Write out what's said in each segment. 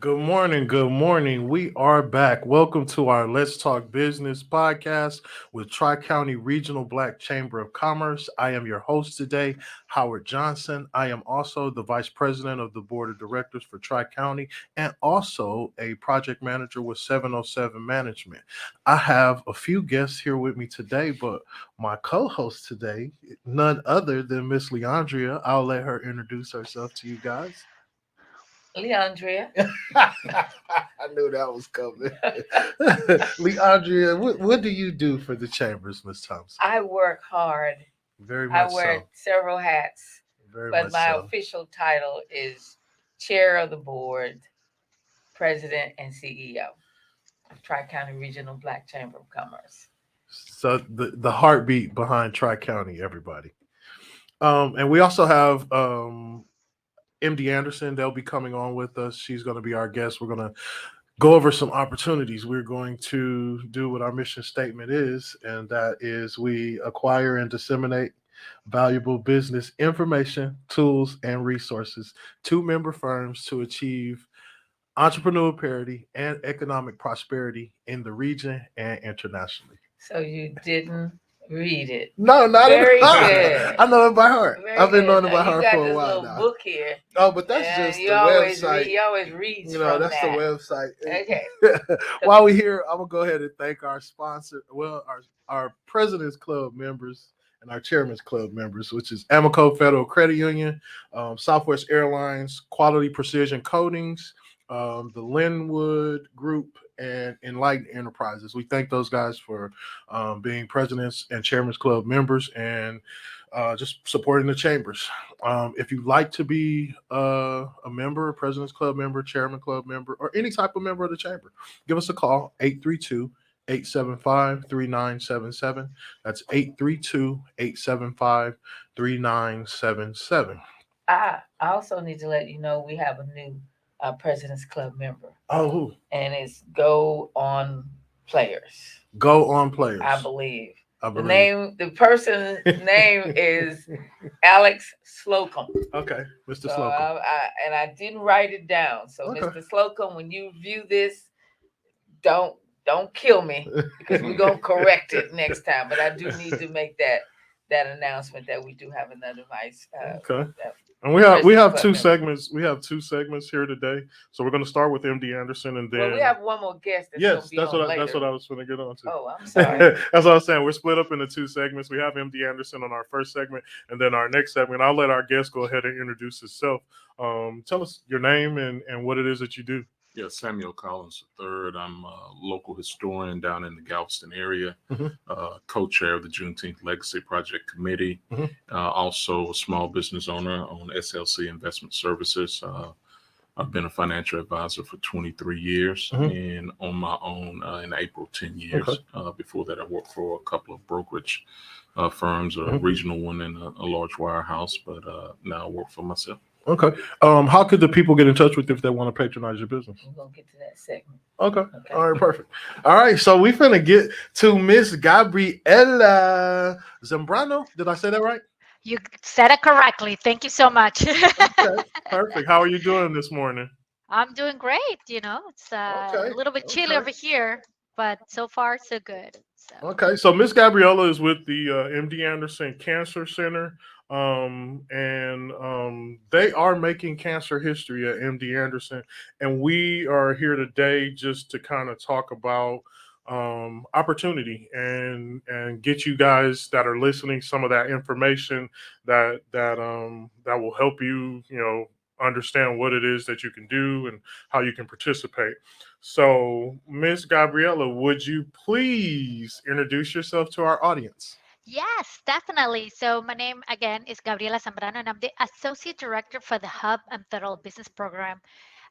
Good morning. Good morning. We are back. Welcome to our Let's Talk Business podcast with Tri County Regional Black Chamber of Commerce. I am your host today, Howard Johnson. I am also the Vice President of the Board of Directors for Tri County and also a project manager with 707 Management. I have a few guests here with me today, but my co host today, none other than Miss Leandria. I'll let her introduce herself to you guys. Leandria. I knew that was coming. Leandria, what do you do for the Chambers, Miss Thompson? I work hard. Very I much wear so. several hats, Very but much my so. official title is Chair of the Board, President, and CEO of Tri County Regional Black Chamber of Commerce. So the heartbeat behind Tri County, everybody. And we also have MD Anderson. They'll be coming on with us. She's going to be our guest. We're going to go over some opportunities. We're going to do what our mission statement is, and that is we acquire and disseminate valuable business information, tools, and resources to member firms to achieve entrepreneurial parity and economic prosperity in the region and internationally. So you didn't read it. No, not at Very all. good. I know it by heart. Very I've been good. knowing it Now by you heart got for a this while little now. book here, Oh, but that's and just you the always read. website. He always reads You know, from that's the that. website. Okay. While we're here, I'm gonna go ahead and thank our sponsor, well, our President's Club members and our Chairman's Club members, which is Amico Federal Credit Union, Southwest Airlines, Quality Precision Coatings, the Linwood Group, and Enlightened Enterprises. We thank those guys for being President's and Chairman's Club members and just supporting the chambers. If you'd like to be a member, a President's Club member, Chairman Club member, or any type of member of the chamber, give us a call, 832-875-3977. That's 832-875-3977. I also need to let you know we have a new President's Club member, Oh, who? and it's Go On Players, Go On Players. I believe. I The believe. the person's name is Alex Slocum. Okay, Mr. So Slocum. I didn't write it down. So Okay. Mr. Slocum, when you view this, don't kill me because we're gonna correct it next time. But I do need to make that announcement that we do have another vice. Okay. And we have President's Club two member. segments. We have two segments here today. So we're going to start with MD Anderson, and then Well, we have one more guest that's yes, gonna be that's on what later. that's what I was going to get on to. Oh, I'm sorry. That's what I was saying. We're split up into two segments. We have MD Anderson on our first segment, and then our next segment. I'll let our guest go ahead and introduce himself. Tell us your name and what it is that you do. Yeah, Samuel Collins III. I'm a local historian down in the Galveston area, co-chair of the Juneteenth Legacy Project Committee, also a small business owner on SLC Investment Services. I've been a financial advisor for 23 years and on my own in April, 10 years. Okay. Before that, I worked for a couple of brokerage firms, a regional one and a large wirehouse, but now I work for myself. Okay. How could the people get in touch with you if they want to patronize your business? We're gonna get to that segment. Okay. All right. Perfect. All right. So we finna get to Miss Gabriela Zambrano. Did I say that right? You said it correctly. Thank you so much. Okay. Perfect. How are you doing this morning? I'm doing great. It's Okay. a little bit chilly over here, but so far so good. So Okay, so Miss Gabriella is with the MD Anderson Cancer Center, and they are making cancer history at MD Anderson, and we are here today just to kind of talk about opportunity and get you guys that are listening some of that information that will help you, understand what it is that you can do and how you can participate. So, Miss Gabriella, would you please introduce yourself to our audience? yes, definitely. So my name again is Gabriela Zambrano, and I'm the Associate Director for the Hub and Federal Business Program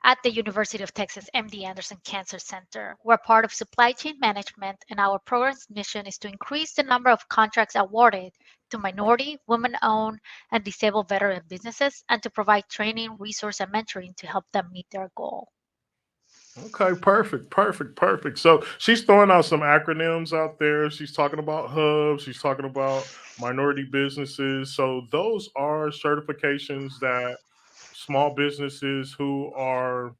at the University of Texas MD Anderson Cancer Center. We're part of supply chain management, and our program's mission is to increase the number of contracts awarded to minority, women-owned, and disabled veteran businesses, and to provide training, resource, and mentoring to help them meet their goal. Okay, perfect. So she's throwing out some acronyms out there. She's talking about hubs. She's talking about minority businesses. So those are certifications that small businesses who are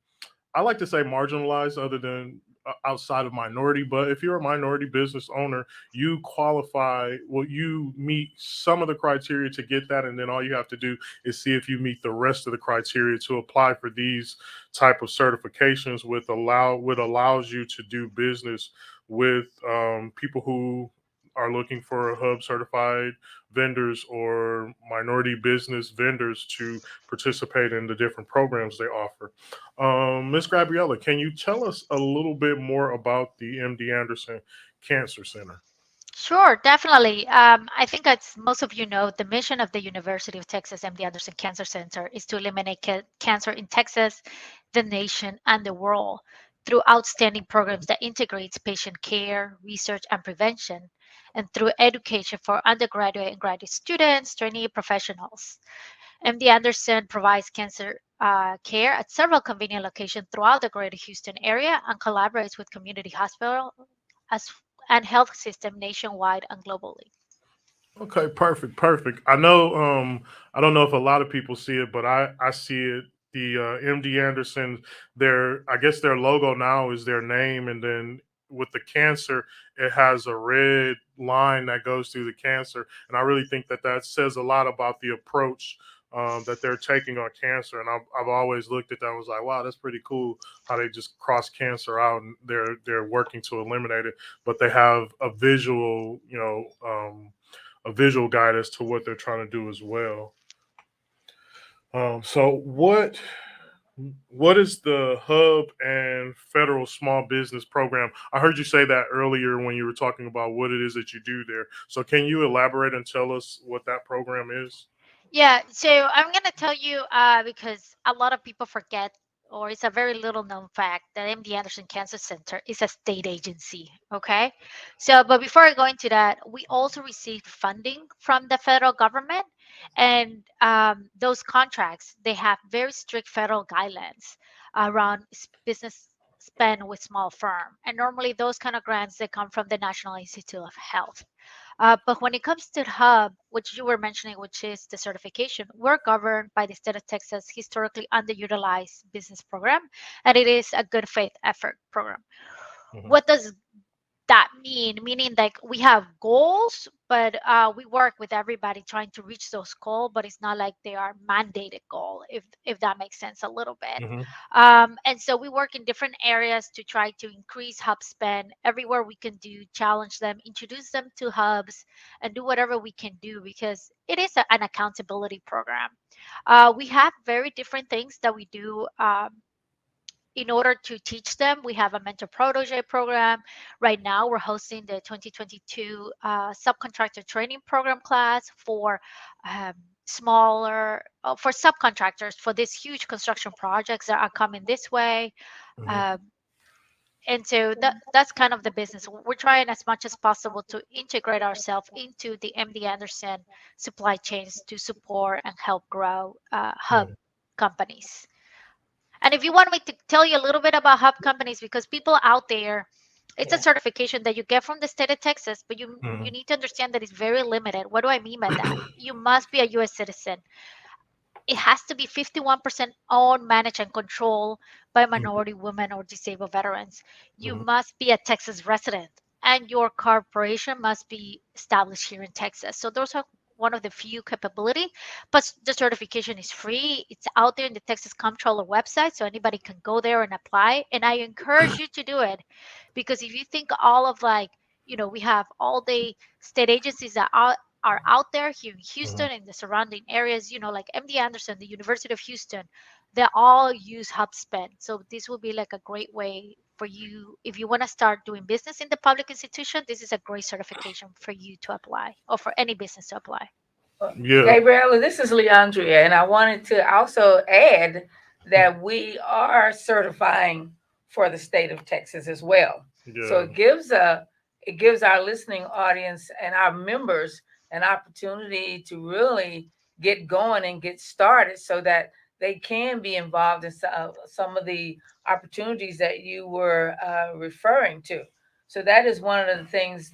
I like to say marginalized, other than outside of minority. But if you're a minority business owner, you qualify. Well, you meet some of the criteria to get that, and then all you have to do is see if you meet the rest of the criteria to apply for these type of certifications. What allows you to do business with people who are looking for hub certified vendors or minority business vendors to participate in the different programs they offer. Miss Gabriella, can you tell us a little bit more about the MD Anderson Cancer Center? Sure, definitely. I think, as most of you know, the mission of the University of Texas MD Anderson Cancer Center is to eliminate cancer in Texas, the nation, and the world through outstanding programs that integrates patient care, research, and prevention, and through education for undergraduate and graduate students, trainee professionals. MD Anderson provides cancer care at several convenient locations throughout the greater Houston area and collaborates with community hospital as and health system nationwide and globally. Okay, perfect, perfect. I know I don't know if a lot of people see it, but I see it. The MD Anderson, their I guess their logo now is their name, and then with the cancer, it has a red line that goes through the cancer, and I really think that that says a lot about the approach that they're taking on cancer. And I've always looked at that and was like, wow, that's pretty cool how they just cross cancer out and they're working to eliminate it, but they have a visual, a visual guide as to what they're trying to do as well. So what is the Hub and Federal Small Business Program? I heard you say that earlier when you were talking about what it is that you do there. So can you elaborate and tell us what that program is? Yeah, so I'm going to tell you because a lot of people forget, or it's a very little known fact, that MD Anderson Cancer Center is a state agency. Okay. So, but before I go into that, we also received funding from the federal government. And those contracts, they have very strict federal guidelines around business spend with small firm. And normally those kind of grants, they come from the National Institute of Health. But when it comes to Hub, which you were mentioning, which is the certification, we're governed by the state of Texas historically underutilized business program, and it is a good faith effort program. Mhm. What does that mean? Meaning, like, we have goals, but we work with everybody trying to reach those goals, but it's not like they are mandated goal, if that makes sense a little bit. Mhm. And so we work in different areas to try to increase hub spend everywhere we can do, challenge them, introduce them to hubs, and do whatever we can do because it is an accountability program. We have very different things that we do. In order to teach them, we have a mentor protege program. Right now, we're hosting the 2022 subcontractor training program class for um, for subcontractors for these huge construction projects that are coming this way. Mhm. Um, and so that's kind of the business. We're trying as much as possible to integrate ourselves into the MD Anderson supply chains to support and help grow hub Mhm. companies. And if you want me to tell you a little bit about hub companies, because people out there, it's a Yeah. certification that you get from the state of Texas, but you Mhm. need to understand that it's very limited. What do I mean by that? You must be a U.S. citizen. It has to be 51% owned, managed, and controlled by Mhm. minority women or disabled veterans. You Mhm. must be a Texas resident, and your corporation must be established here in Texas. So those are one of the few capability, but the certification is free. It's out there in the Texas Comptroller website, so anybody can go there and apply. And I encourage you to do it because if you think all of like, we have all the state agencies that are out there here in Mhm. Houston and the surrounding areas, like MD Anderson, the University of Houston, they all use HubSpend. So this will be like a great way for you if you want to start doing business in the public institution. This is a great certification for you to apply or for any business to apply. Yeah. Gabriella, this is Leandria, and I wanted to also add that we are certifying for the state of Texas as well. So Yeah. it gives our listening audience and our members an opportunity to really get going and get started so that they can be involved in some of the opportunities that you were referring to. So that is one of the things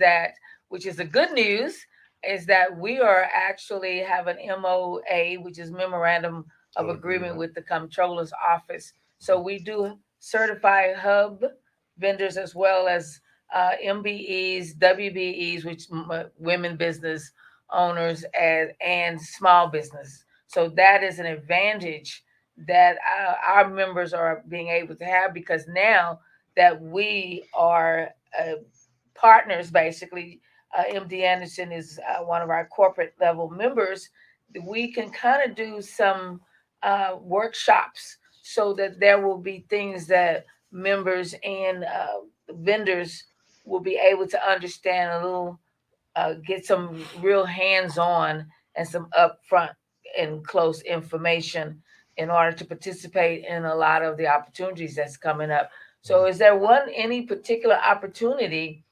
which is the good news, is that we are actually have an MOA, which is Memorandum of Agreement Agreement. with the Comptroller's Office. So we do certified hub vendors as well as MBEs, WBEs, which women business owners and small business. So that is an advantage that our members are being able to have because now that we are partners, basically, MD Anderson is one of our corporate level members. We can kind of do some workshops so that there will be things that members and vendors will be able to understand a little, get some real hands on and some upfront and close information in order to participate in a lot of the opportunities that's coming up. So, is there any particular opportunity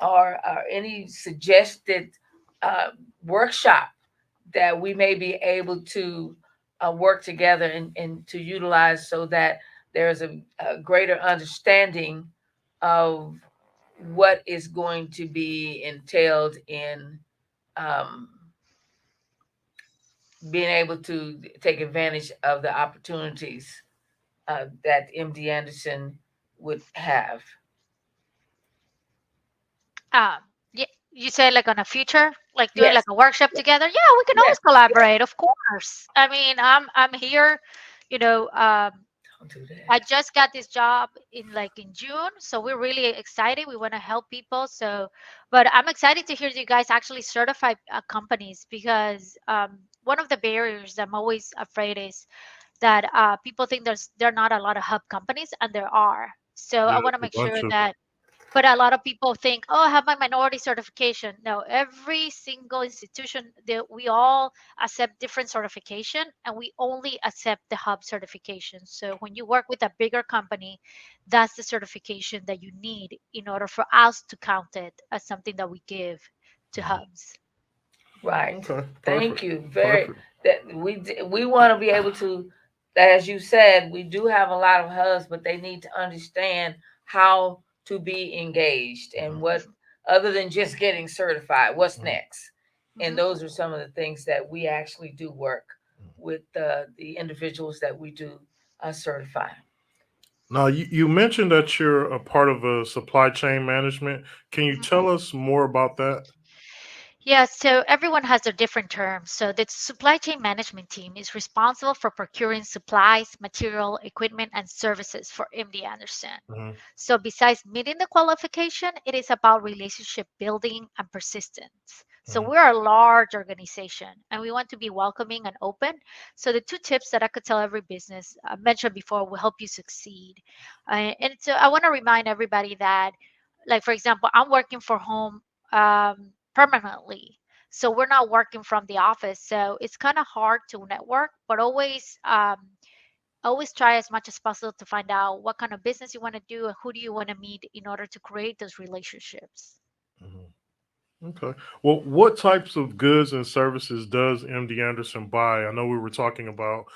or any suggested uh, workshop that we may be able to work together and to utilize so that there's a greater understanding of what is going to be entailed in um, being able to take advantage of the opportunities that MD Anderson would have. Um, yeah, you said like on a future, like doing Yes, like a workshop together. Yeah, we can yes, always yes. collaborate, of course. I mean, I'm here, you know. Don't do that. I just got this job in June, so we're really excited. We want to help people. So, but I'm excited to hear you guys actually certify companies because one of the barriers I'm always afraid is that people think there are not a lot of hub companies, and there are. So Yeah, I want to a make sure bunch of. that, but a lot of people think, oh, I have my minority certification. No, every single institution that we all accept different certification, and we only accept the hub certification. So when you work with a bigger company, that's the certification that you need in order for us to count it as something that we give to hubs. Right. Okay, Thank perfect, you. Very perfect. that we want to be able to, as you said, we do have a lot of hubs, but they need to understand how to be engaged and what other than just getting certified, what's Mhm. next. And Mhm. those are some of the things that we actually do work with the individuals that we do certify. Now, you mentioned that you're a part of a supply chain management. Can you Mhm. tell us more about that? Yeah, so everyone has their different terms. So the supply chain management team is responsible for procuring supplies, material, equipment, and services for MD Anderson. Hmm. So besides meeting the qualification, it is about relationship building and persistence. So Hmm. we're a large organization and we want to be welcoming and open. So the two tips that I could tell every business I mentioned before will help you succeed. And so I want to remind everybody that, like for example, I'm working from home permanently. So we're not working from the office. So it's kind of hard to network, but always try as much as possible to find out what kind of business you want to do and who do you want to meet in order to create those relationships. Hmm. Okay. Well, what types of goods and services does MD Anderson buy? I know we were talking about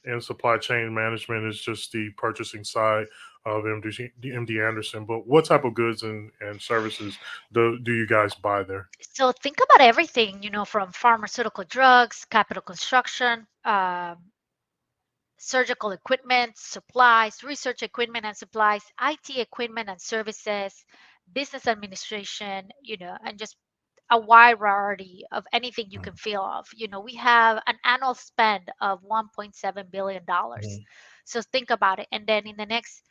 in supply chain management is just the purchasing side of MD Anderson, but what type of goods and services do you guys buy there? So think about everything, from pharmaceutical drugs, capital construction, surgical equipment, supplies, research equipment and supplies, IT equipment and services, business administration, and just a wide variety of anything you can feel of. We have an annual spend of $1.7 billion. Mhm. So think about it. And then in the next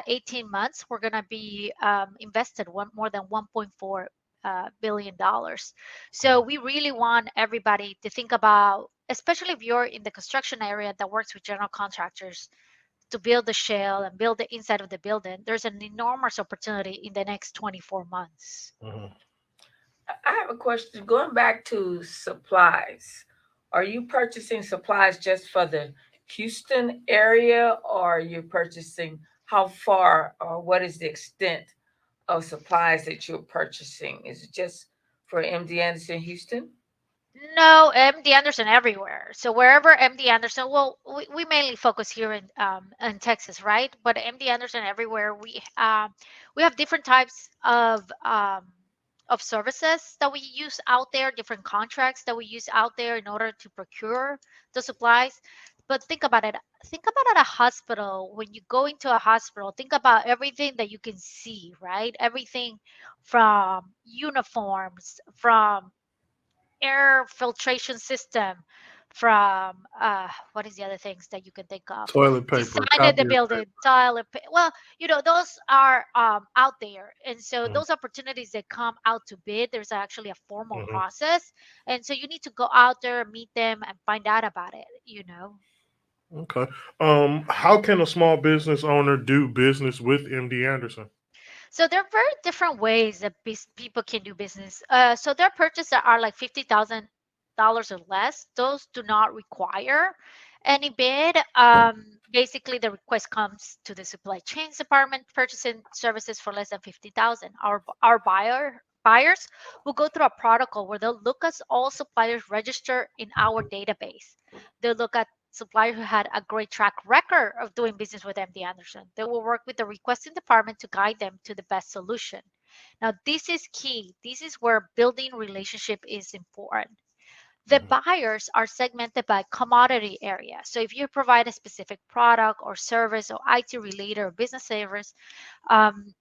18 months, we're going to be invested more than $1.4 billion dollars. So we really want everybody to think about, especially if you're in the construction area that works with general contractors, to build the shell and build the inside of the building. There's an enormous opportunity in the next 24 months. Mhm. I have a question. Going back to supplies, are you purchasing supplies just for the Houston area, or are you purchasing how far or what is the extent of supplies that you're purchasing? Is it just for MD Anderson Houston? No, MD Anderson everywhere. So wherever MD Anderson, well, we mainly focus here in Texas, right? But MD Anderson everywhere. We have different types of services that we use out there, different contracts that we use out there in order to procure the supplies. But think about it. Think about at a hospital. When you go into a hospital, think about everything that you can see, right? Everything from uniforms, from air filtration system, from what is the other things that you can think of? Toilet paper, Design of the copier building, toilet well, those are out there, and so paper. those opportunities that come out to bid, there's actually a formal Hmm. process, and so you need to go out there, meet them, and find out about it. Okay. How can a small business owner do business with MD Anderson? So there are very different ways that people can do business. So their purchases are like $50,000 or less. Those do not require any bid. Basically, the request comes to the supply chains department purchasing services for less than 50,000. Our buyers will go through a protocol where they'll look at all suppliers registered in our database. They'll look at supplier who had a great track record of doing business with MD Anderson. They will work with the requesting department to guide them to the best solution. Now, this is key. This is where building relationship is important. The Mhm. buyers are segmented by commodity area. So if you provide a specific product or service or IT related or business service, um,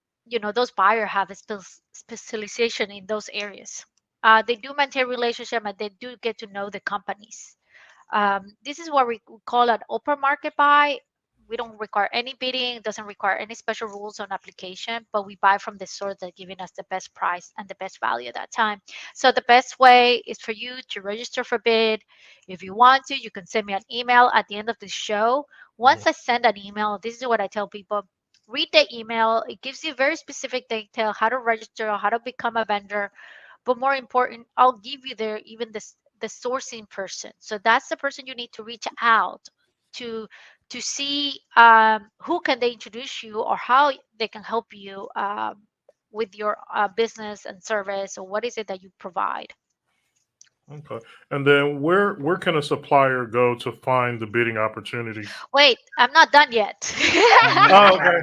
those buyers have a specialization in those areas. They do maintain relationship and they do get to know the companies. This is what we call an open market buy. We don't require any bidding, doesn't require any special rules on application, but we buy from the source that giving us the best price and the best value at that time. So the best way is for you to register for bid. If you want to, you can send me an email at the end of the show. Mhm. Once I send an email, this is what I tell people. Read the email. It gives you very specific detail how to register, how to become a vendor, but more important, I'll give you there even the sourcing person. So that's the person you need to reach out to to see who can they introduce you or how they can help you with your business and service, or what is it that you provide. Okay. And then where can a supplier go to find the bidding opportunities? Wait, I'm not done yet. Oh, okay.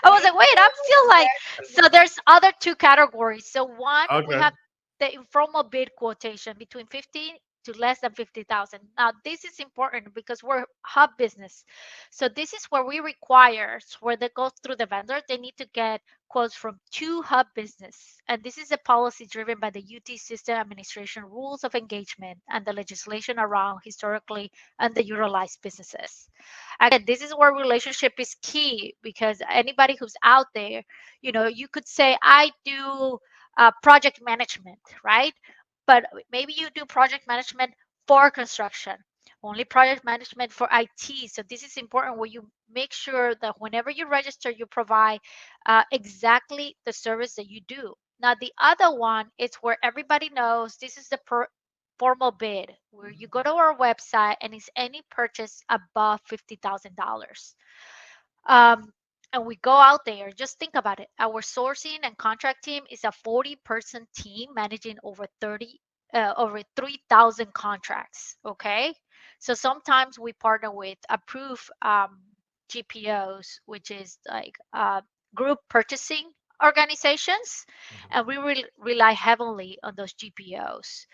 I was like, wait, I'm still like, so there's other two categories. So one, we Okay. have the informal bid quotation between 50 to less than 50,000. Now, this is important because we're hub business. So this is where we require, where they go through the vendor, they need to get quotes from two hub business. And this is a policy driven by the UT System Administration rules of engagement and the legislation around historically underutilized businesses. Again, this is where relationship is key, because anybody who's out there, you could say, I do project management, right? But maybe you do project management for construction, only project management for IT. So this is important where you make sure that whenever you register, you provide exactly the service that you do. Now, the other one is where everybody knows this is the formal bid, where you go to our website and it's any purchase above $50,000. Um, and we go out there. Just think about it. Our sourcing and contract team is a 40-person team managing over 3,000 contracts. Okay, so sometimes we partner with approved GPOs, which is like group purchasing organizations, Mhm. and we rely heavily on those GPOs.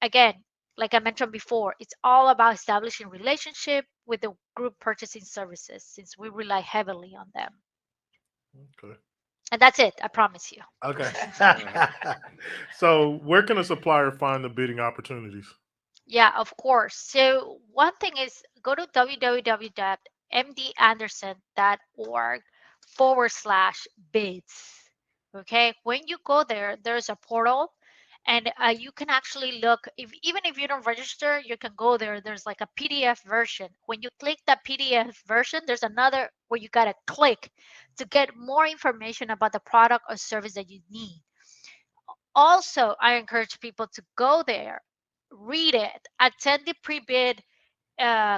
Again, like I mentioned before, it's all about establishing relationship with the group purchasing services, since we rely heavily on them. Okay. And that's it, I promise you. Okay. So where can a supplier find the bidding opportunities? Yeah, of course. So one thing is, go to www.mdanderson.org/bids. Okay. When you go there, there's a portal, and you can actually look, if even if you don't register, you can go there. There's like a PDF version. When you click that PDF version, there's another where you got to click to get more information about the product or service that you need. Also, I encourage people to go there, read it, attend the pre-bid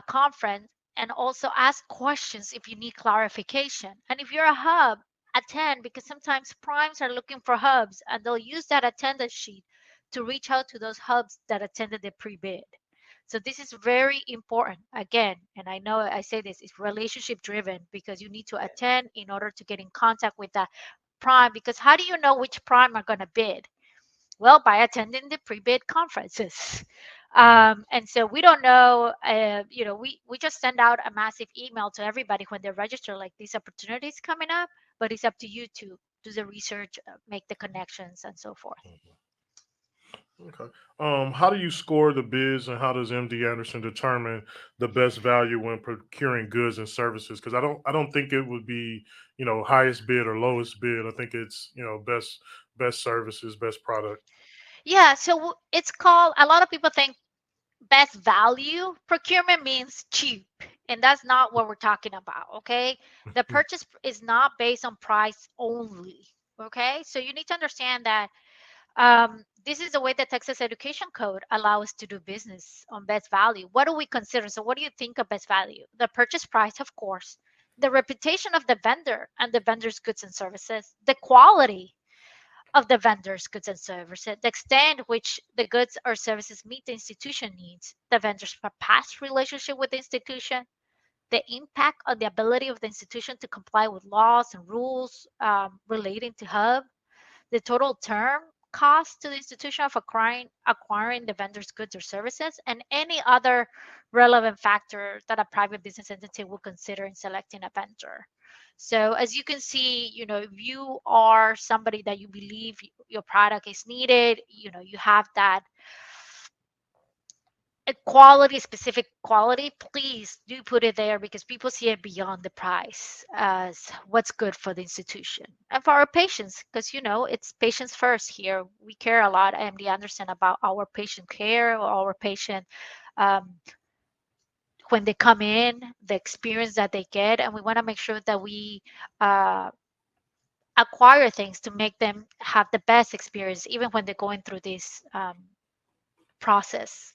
conference, and also ask questions if you need clarification. And if you're a hub, attend, because sometimes primes are looking for hubs and they'll use that attendance sheet to reach out to those hubs that attended the pre-bid. So this is very important. Again, and I know I say this, it's relationship driven, because you need to attend in order to get in contact with that prime. Because how do you know which prime are going to bid? Well, by attending the pre-bid conferences. And so we don't know, we just send out a massive email to everybody when they register, like these opportunities coming up, but it's up to you to do the research, make the connections, and so forth. Okay. How do you score the bids, and how does MD Anderson determine the best value when procuring goods and services? Because I don't think it would be, highest bid or lowest bid. I think it's, best services, best product. Yeah, so it's called, a lot of people think best value procurement means cheap, and that's not what we're talking about, okay? The purchase is not based on price only, okay? So you need to understand that this is the way the Texas Education Code allows us to do business on best value. What do we consider? So, what do you think of best value? The purchase price, of course, the reputation of the vendor and the vendor's goods and services, the quality of the vendor's goods and services, the extent which the goods or services meet the institution needs, the vendor's past relationship with the institution, the impact on the ability of the institution to comply with laws and rules relating to Hub, the total term cost to the institution of acquiring the vendor's goods or services, and any other relevant factor that a private business entity will consider in selecting a vendor. So as you can see, if you are somebody that you believe your product is needed, you have that a quality, specific quality, please do put it there, because people see it beyond the price as what's good for the institution and for our patients, because it's patients first here. We care a lot at MD Anderson about our patient care, or our patient, um, when they come in, the experience that they get, and we want to make sure that we uh, acquire things to make them have the best experience even when they're going through this process.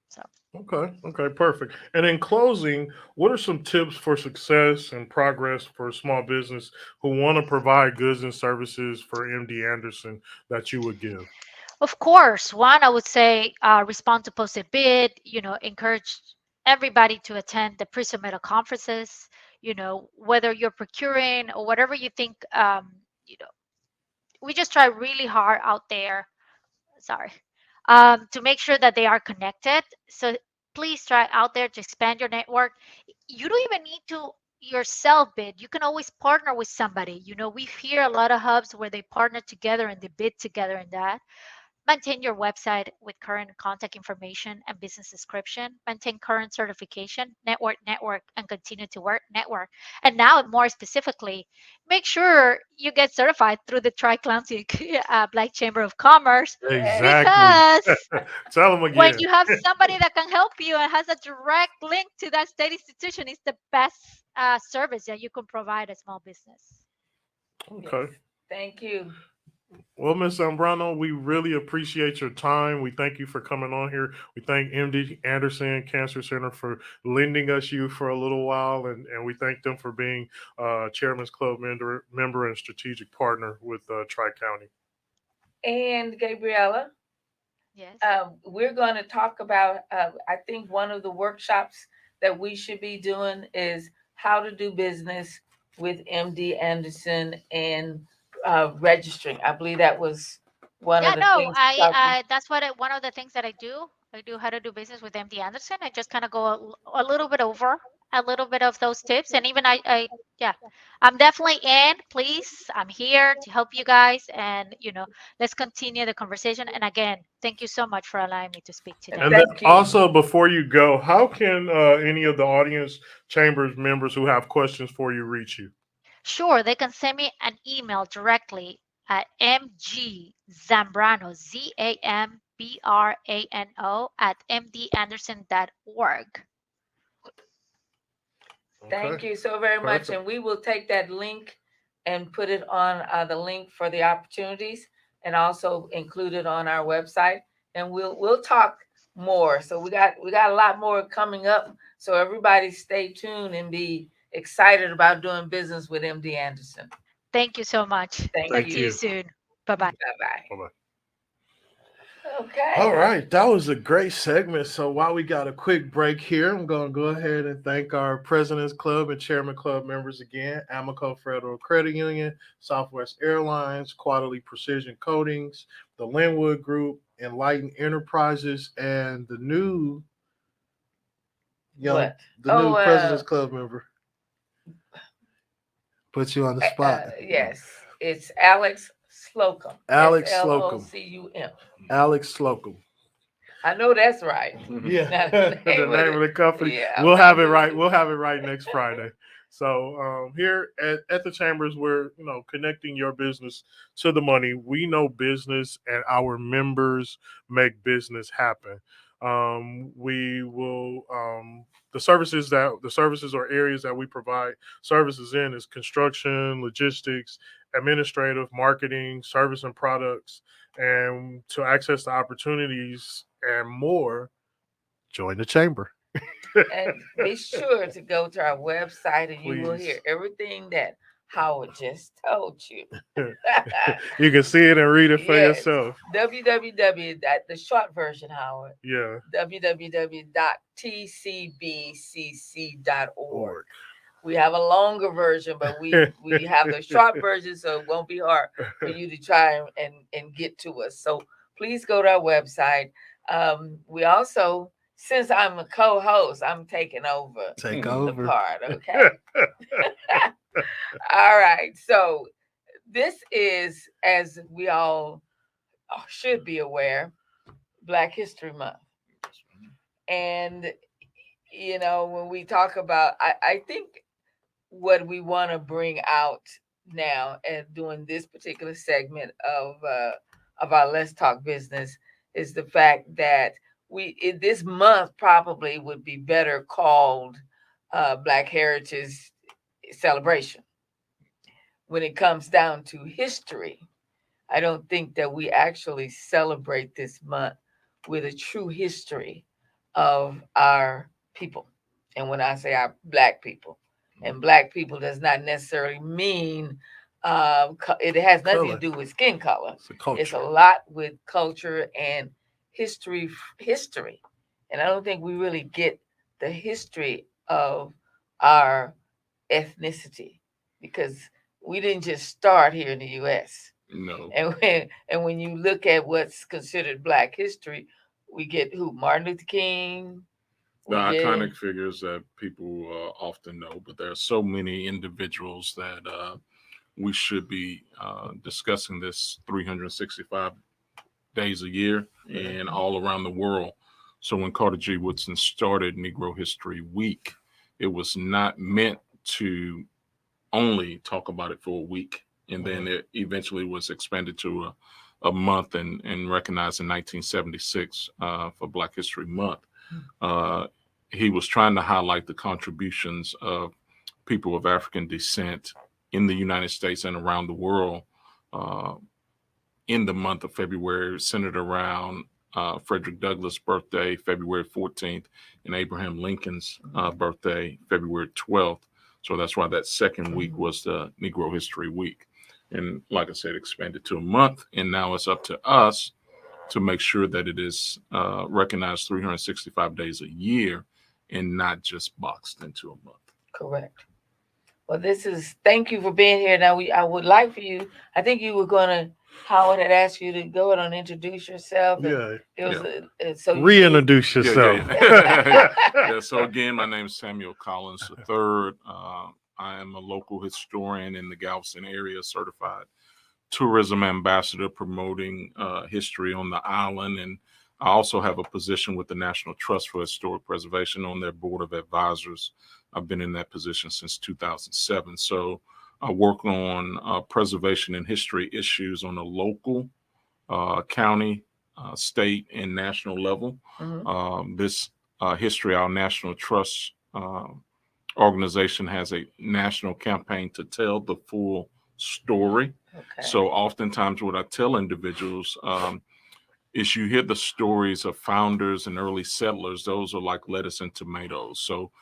So Okay. Okay. Perfect. And in closing, what are some tips for success and progress for a small business who want to provide goods and services for MD Anderson that you would give? of course, one, I would say, respond to posted bid, encourage everybody to attend the pre-submittal conferences, whether you're procuring or whatever you think, you know, we just try really hard out there, sorry, to make sure that they are connected. So please try out there to expand your network. You don't even need to yourself bid. You can always partner with somebody. We hear a lot of hubs where they partner together and they bid together in that. Maintain your website with current contact information and business description. Maintain current certification, network, and continue to work, network. And now, more specifically, make sure you get certified through the Tri-Atlantic Black Chamber of Commerce, Exactly. because Tell them when again. you have somebody that can help you and has a direct link to that state institution, it's the best service that you can provide a small business. Yes. Okay. Thank you. Well, Miss Zambrano, we really appreciate your time. We thank you for coming on here. We thank MD Anderson Cancer Center for lending us you for a little while, and we thank them for being Chairman's Club member and strategic partner with Tri County. And Gabriella, Yes. we're going to talk about, I think one of the workshops that we should be doing is how to do business with MD Anderson and registering. I believe that was one Yeah, of the no, things. I that's one of the things that I do. I do how to do business with MD Anderson. I just kind of go a little bit over a little bit of those tips, and even yeah, I'm definitely in. Please, I'm here to help you guys, and let's continue the conversation. And again, thank you so much for allowing me to speak today. And then Thank you. also, before you go, how can any of the audience chambers members who have questions for you reach you? Sure, they can send me an email directly at mgzambrano, ZAMBRANO, at mdanderson.org. Thank Okay, you so very much. perfect. And we will take that link and put it on the link for the opportunities, and also include it on our website. And we'll talk more. So we got a lot more coming up. So everybody stay tuned and be excited about doing business with MD Anderson. Thank you so much. Thank Talk Thank to you you. you. soon. Bye bye. Bye bye. Bye bye. Okay. All right, that was a great segment. So while we got a quick break here, I'm going to go ahead and thank our President's Club and Chairman Club members again: Amico Federal Credit Union, Southwest Airlines, Quality Precision Coatings, the Linwood Group, Enlighten Enterprises, and the new What? President's Club member. Put you on the spot. Yes, it's Alex Slocum. Alex Slocum. Slocum. Alex Slocum. I know that's right. Yeah, the name of the company. Yeah, We'll have it right. We'll have it right next Friday. So here at the Chambers, we're connecting your business to the money. We know business, and our members make business happen. We will the services or areas that we provide services in is construction, logistics, administrative, marketing, service and products. And to access the opportunities and more, join the chamber. And be sure to go to our website, and you will Please. hear everything that Howard just told you. You can see it and read it for Yes. yourself. www. The short version, Howard. Yeah. www.tcbcc.org. We have a longer version, but we have the short version, so it won't be hard for you to try and get to us. So please go to our website. We also, since I'm a co-host, I'm taking over the part, okay? All right. So this is, as we all should be aware, Black History Month. And, when we talk about, I think what we want to bring out now and doing this particular segment of our Let's Talk Business is the fact that this month probably would be better called Black Heritage Celebration. When it comes down to history, I don't think that we actually celebrate this month with a true history of our people. And when I say our Black people, and Black people does not necessarily mean it has nothing to do with skin color. It's a lot with culture and history. And I don't think we really get the history of our ethnicity, because we didn't just start here in the U.S. No. And when you look at what's considered Black history, we get who? Martin Luther King. The iconic figures that people often know, but there are so many individuals that we should be discussing this 365 days a year and all around the world. So when Carter G. Woodson started Negro History Week, it was not meant to only talk about it for a week, and then it eventually was expanded to a month and recognized in 1976 for Black History Month. He was trying to highlight the contributions of people of African descent in the United States and around the world in the month of February, centered around Frederick Douglass' birthday, February 14th, and Abraham Lincoln's birthday, February 12th. So that's why that second week was the Negro History Week. And like I said, expanded to a month, and now it's up to us to make sure that it is recognized 365 days a year and not just boxed into a month. Correct. Well, thank you for being here. Now, I would like for you, I think you were Howard had asked you to go ahead and introduce yourself. Reintroduce yourself. Yeah, so again, my name is Samuel Collins III. I am a local historian in the Galveston area, certified tourism ambassador promoting history on the island. And I also have a position with the National Trust for Historic Preservation on their board of advisors. I've been in that position since 2007. So I work on preservation and history issues on a local, county, state, and national level. This History Our National Trust organization has a national campaign to tell the full story. Okay. So oftentimes what I tell individuals is you hear the stories of founders and early settlers. Those are like lettuce and tomatoes. So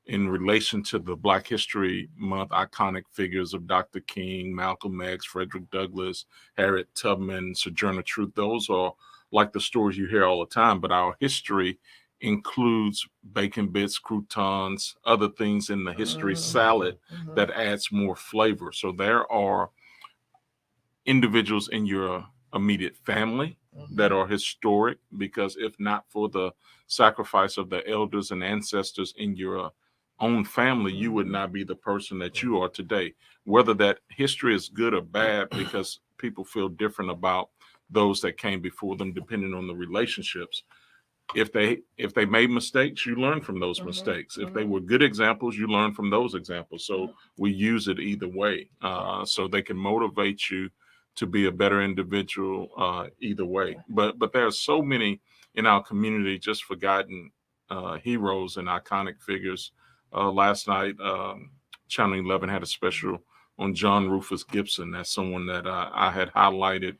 in relation to the Black History Month iconic figures of Dr. King, Malcolm X, Frederick Douglass, Harriet Tubman, Sojourner Truth, those are like the stories you hear all the time, but our history includes bacon bits, croutons, other things in the history salad that adds more flavor. So there are individuals in your immediate family that are historic, because if not for the sacrifice of the elders and ancestors in your own family, you would not be the person that you are today. Whether that history is good or bad, because people feel different about those that came before them, depending on the relationships. If they made mistakes, you learn from those mistakes. If they were good examples, you learn from those examples. So we use it either way, so they can motivate you to be a better individual either way. But there are so many in our community just forgotten heroes and iconic figures. Last night, Channel 11 had a special on John Rufus Gibson. That's someone that I had highlighted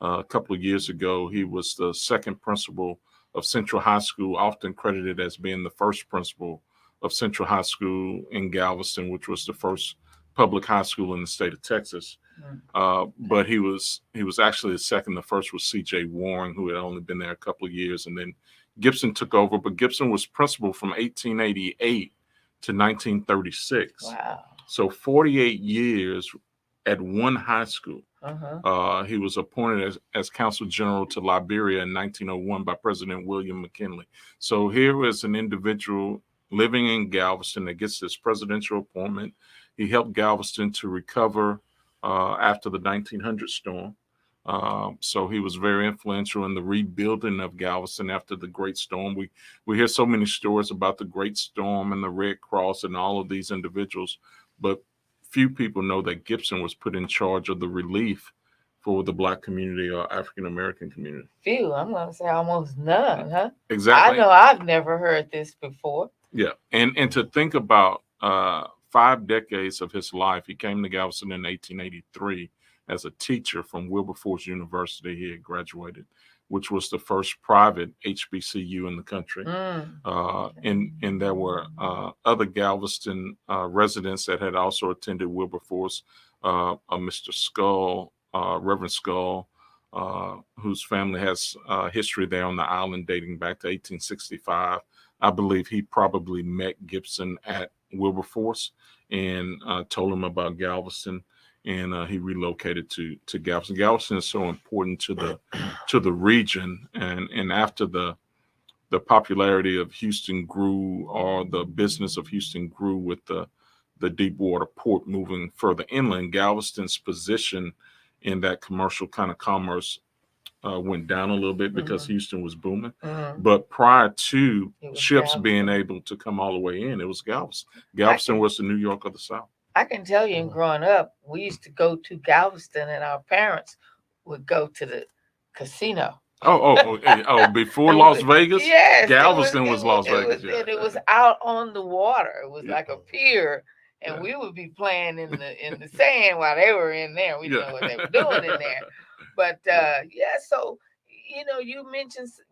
a couple of years ago. He was the second principal of Central High School, often credited as being the first principal of Central High School in Galveston, which was the first public high school in the state of Texas. But he was actually the second. The first was C.J. Warren, who had only been there a couple of years, and then Gibson took over. But Gibson was principal from 1888 to 1936. Wow. So 48 years at one high school. He was appointed as consul general to Liberia in 1901 by President William McKinley. So here is an individual living in Galveston that gets this presidential appointment. He helped Galveston to recover after the 1900 storm. So he was very influential in the rebuilding of Galveston after the Great Storm. We hear so many stories about the Great Storm and the Red Cross and all of these individuals, but few people know that Gibson was put in charge of the relief for the Black community or African American community. Few, I'm going to say almost none, huh? Exactly. I know I've never heard this before. Yeah, and to think about 5 decades of his life, he came to Galveston in 1883 as a teacher from Wilberforce University. He had graduated, which was the first private HBCU in the country. And there were other Galveston residents that had also attended Wilberforce. Mr. Skull, Reverend Skull, whose family has history there on the island dating back to 1865. I believe he probably met Gibson at Wilberforce and told him about Galveston. And he relocated to Galveston. Galveston is so important to the region, and after the popularity of Houston grew, or the business of Houston grew with the deep water port moving further inland, Galveston's position in that commercial kind of commerce went down a little bit because Houston was booming. But prior to ships being able to come all the way in, it was Galveston. Galveston was the New York of the South. I can tell you, in growing up, we used to go to Galveston, and our parents would go to the casino. Before Las Vegas? Yes. Galveston was Las Vegas. And it was out on the water. It was like a pier, and we would be playing in the sand while they were in there. We didn't know what they were doing in there. But so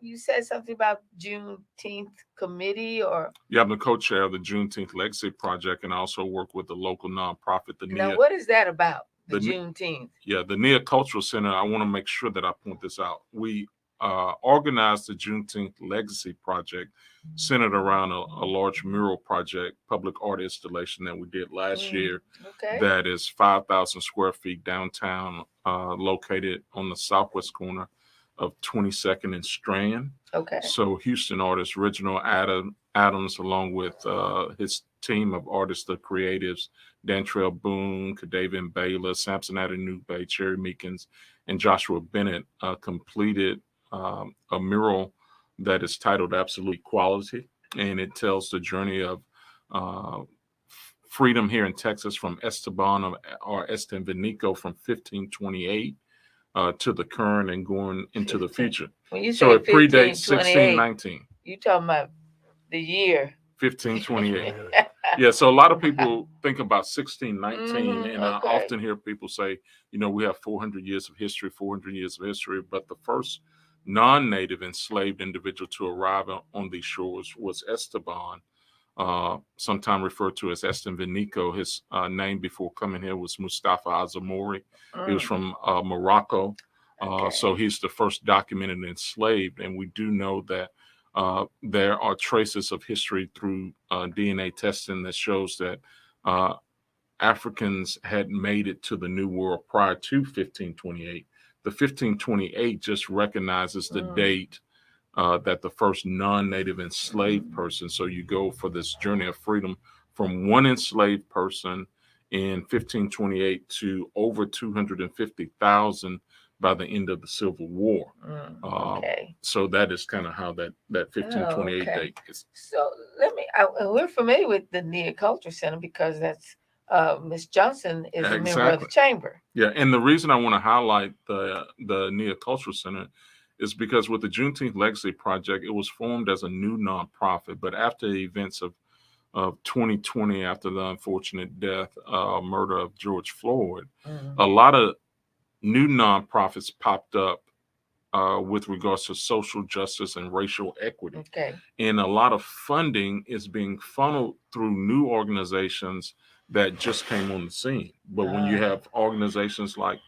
you said something about Juneteenth committee, or I'm the co-chair of the Juneteenth Legacy Project, and I also work with the local nonprofit. Now, what is that about? The Juneteenth. Yeah, the Neocultural Center. I want to make sure that I point this out. We organized the Juneteenth Legacy Project, centered around a large mural project, public art installation that we did last year. Okay. That is 5,000 square feet downtown, located on the southwest corner of 22nd and Strand. Okay. So Houston artist Reginald Adams, along with his team of artists, the creatives, Dantrell Boone, Kadavian Baylor, Samson Adenugbe, Cherry Meekins, and Joshua Bennett completed a mural that is titled Absolute Equality. And it tells the journey of freedom here in Texas from Esteban or Estevanico from 1528 to the current and going into the future. When you say so it predates 1619. You talking about the year 1528. Yeah, so a lot of people think about 1619, and I often hear people say, we have 400 years of history, but the first non-native enslaved individual to arrive on these shores was Esteban, sometimes referred to as Estevanico. His name before coming here was Mustafa Azamori. He was from Morocco. So he's the first documented enslaved, and we do know that there are traces of history through DNA testing that shows that Africans had made it to the New World prior to 1528. The 1528 just recognizes the date that the first non-native enslaved person. So you go for this journey of freedom from one enslaved person in 1528 to over 250,000 by the end of the Civil War. So that is kind of how that 1528 date is. So we're familiar with the Neocultural Center because that's Miss Johnson is a member of the chamber. Yeah, and the reason I want to highlight the Neocultural Center is because with the Juneteenth Legacy Project, it was formed as a new nonprofit, but after the events of 2020, after the unfortunate death, murder of George Floyd, a lot of new nonprofits popped up with regards to social justice and racial equity. And a lot of funding is being funneled through new organizations that just came on the scene. But when you have organizations like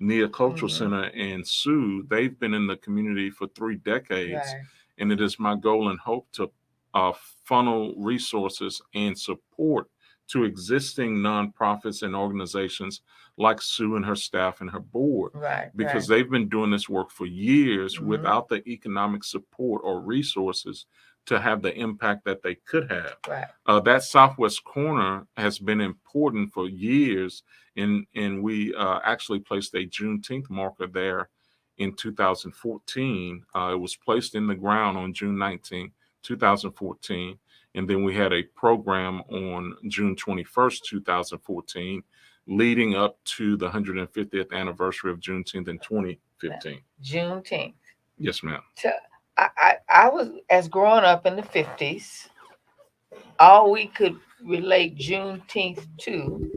Neocultural Center and Sue, they've been in the community for 3 decades. And it is my goal and hope to funnel resources and support to existing nonprofits and organizations like Sue and her staff and her board, because they've been doing this work for years without the economic support or resources to have the impact that they could have. That Southwest corner has been important for years, and we actually placed a Juneteenth marker there in 2014. It was placed in the ground on June 19, 2014. And then we had a program on June 21st, 2014, leading up to the 150th anniversary of Juneteenth in 2015. Juneteenth. Yes, ma'am. So I was, as growing up in the 50s, all we could relate Juneteenth to,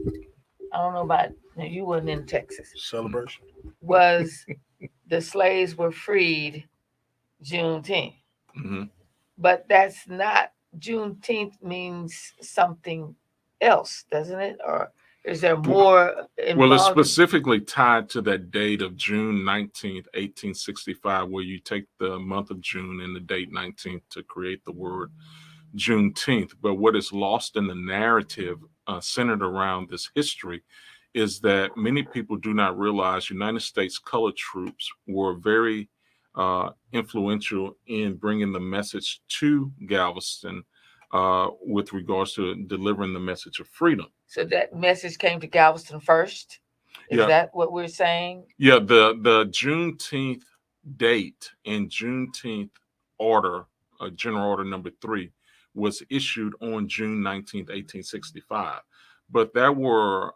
I don't know about, you wasn't in Texas. Celebration. Was the slaves were freed Juneteenth. But that's not, Juneteenth means something else, doesn't it? Or is there more involved? Well, it's specifically tied to that date of June 19th, 1865, where you take the month of June and the date 19th to create the word Juneteenth. But what is lost in the narrative centered around this history is that many people do not realize United States colored troops were very influential in bringing the message to Galveston with regards to delivering the message of freedom. So that message came to Galveston first? Is that what we're saying? Yeah, the Juneteenth date and Juneteenth order, General Order number 3, was issued on June 19th, 1865. But there were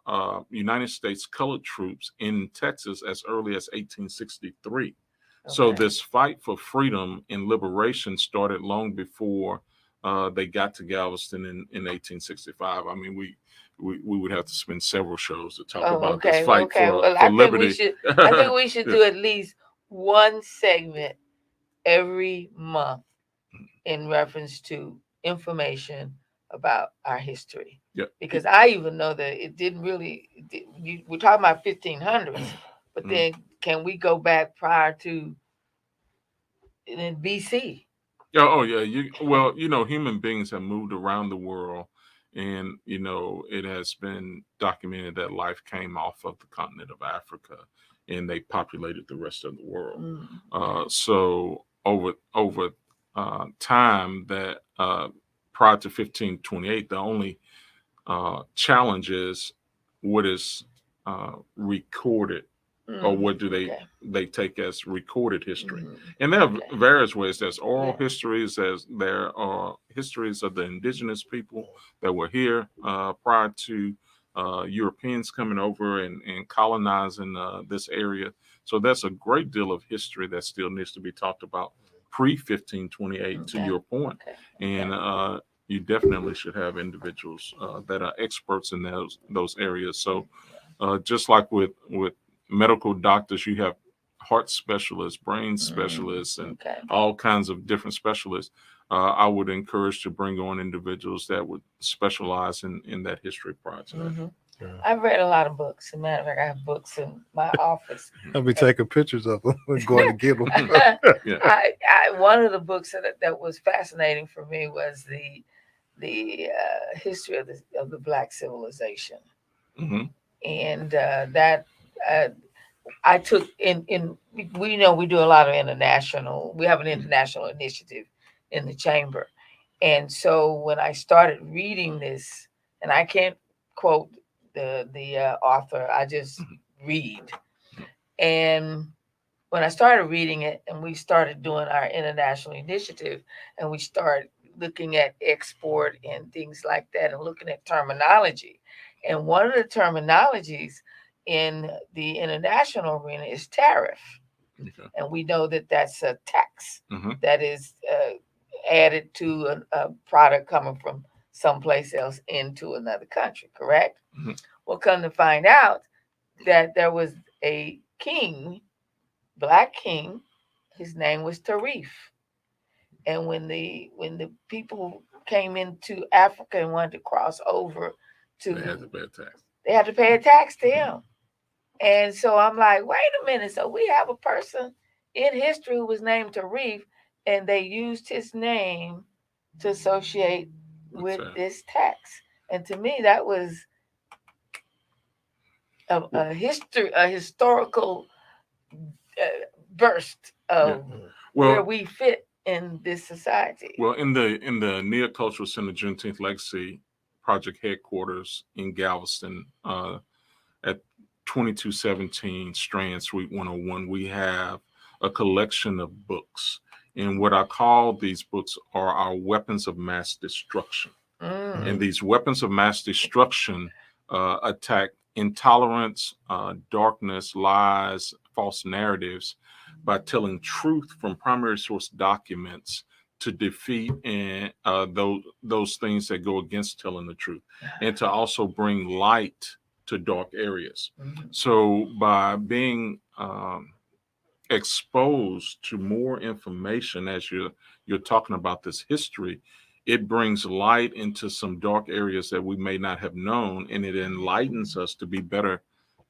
United States colored troops in Texas as early as 1863. So this fight for freedom and liberation started long before they got to Galveston in 1865. I mean, we would have to spend several shows to talk about this fight for liberty. I think we should do at least one segment every month in reference to information about our history. Because I even know that it didn't really, we're talking about 1500s, but then can we go back prior to in BC? Oh yeah. Human beings have moved around the world, and it has been documented that life came off of the continent of Africa, and they populated the rest of the world. So over time, that prior to 1528, the only challenge is what is recorded, or what do they take as recorded history. And there are various ways. There's oral histories, there are histories of the indigenous people that were here prior to Europeans coming over and colonizing this area. So that's a great deal of history that still needs to be talked about pre-1528, to your point. And you definitely should have individuals that are experts in those areas. So just like with medical doctors, you have heart specialists, brain specialists, and all kinds of different specialists. I would encourage to bring on individuals that would specialize in that history prior to that. I've read a lot of books. As a matter of fact, I have books in my office. I'll be taking pictures of them and going to get them. Yeah. One of the books that was fascinating for me was the history of the Black civilization, and that I took in. We know we do a lot of international. We have an international initiative in the chamber, and so when I started reading this, and I can't quote the author, I just read. And when I started reading it, and we started doing our international initiative, and we started looking at export and things like that, and looking at terminology, and one of the terminologies in the international arena is tariff. Okay. And we know that that's a tax Mm-hmm. that is added to a product coming from someplace else into another country, correct? Mm-hmm. Well, come to find out that there was a king, Black king, his name was Tarif. And when the people came into Africa and wanted to cross over They had to pay a tax. they had to pay a tax to him. And so I'm like, wait a minute. So we have a person in history who was named Tarif, and they used his name to associate with this tax. And to me, that was a historical burst of where we fit in this society. Well, in the Neocultural Center Juneteenth Legacy Project headquarters in Galveston, at 2217 Strand Suite 101, we have a collection of books. And what I call these books are our weapons of mass destruction. And these weapons of mass destruction attack intolerance, darkness, lies, false narratives by telling truth from primary source documents to defeat and those things that go against telling the truth, and to also bring light to dark areas. So by being exposed to more information as you're talking about this history, it brings light into some dark areas that we may not have known, and it enlightens us to be better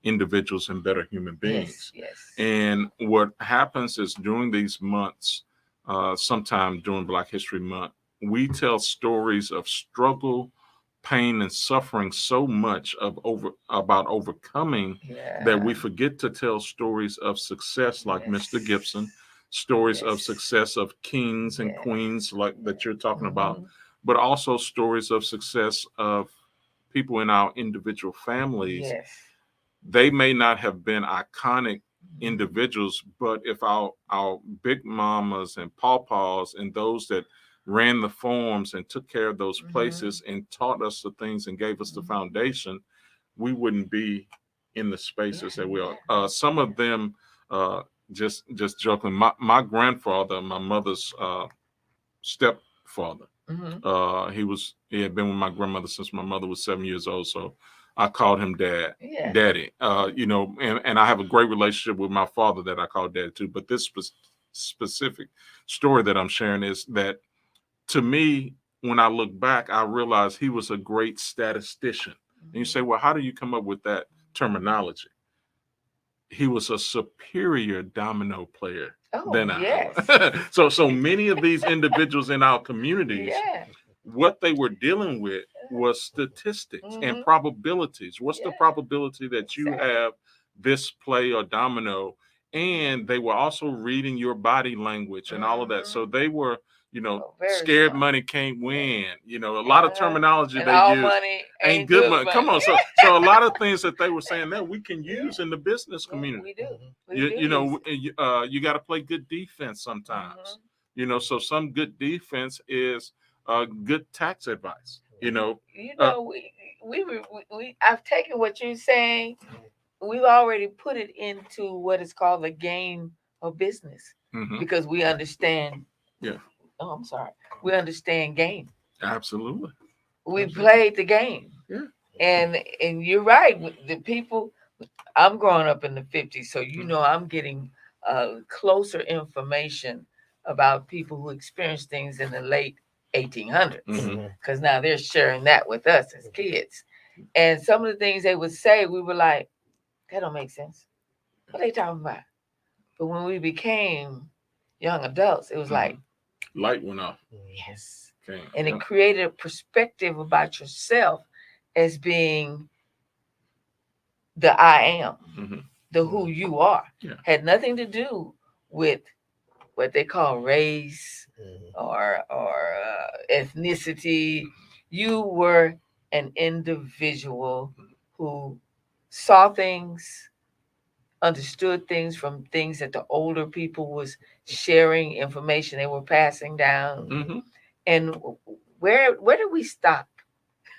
individuals and better human beings. Yes. And what happens is during these months, sometime during Black History Month, we tell stories of struggle, pain, and suffering so much about overcoming that we forget to tell stories of success, like Mr. Gibson, stories of success of kings and queens like that you're talking about, but also stories of success of people in our individual families. They may not have been iconic individuals, but if our big mamas and pawpaws and those that ran the farms and took care of those places and taught us the things and gave us the foundation, we wouldn't be in the spaces that we are. Some of them, just joking, my grandfather, my mother's stepfather, he had been with my grandmother since my mother was 7 years old. So I called him daddy, and I have a great relationship with my father that I call daddy too. But this specific story that I'm sharing is that, to me, when I look back, I realize he was a great statistician. And you say, well, how do you come up with that terminology? He was a superior domino player than I was. So many of these individuals in our communities, what they were dealing with was statistics and probabilities. What's the probability that you have this play or domino? And they were also reading your body language and all of that. So they were, scared smart. Money can't win. A lot of terminology And they all use money ain't good money. Come on. So a lot of things that they were saying that we can use in the business community. We do. You got to play good defense sometimes. So some good defense is good tax advice. I've taken what you're saying. We've already put it into what is called the game of business because we understand. Oh, I'm sorry. We understand game. Absolutely. We played the game. Yeah. And you're right. The people, I'm growing up in the 50s, so I'm getting closer information about people who experienced things in the late 1800s because now they're sharing that with us as kids. And some of the things they would say, we were like, that don't make sense. What are they talking about? But when we became young adults, it was like, Light went off. yes. Okay. And it created a perspective about yourself as being the I am, the who you are. Yeah. Had nothing to do with what they call race or ethnicity. You were an individual who saw things, understood things from things that the older people was sharing, information they were passing down. And where did we stop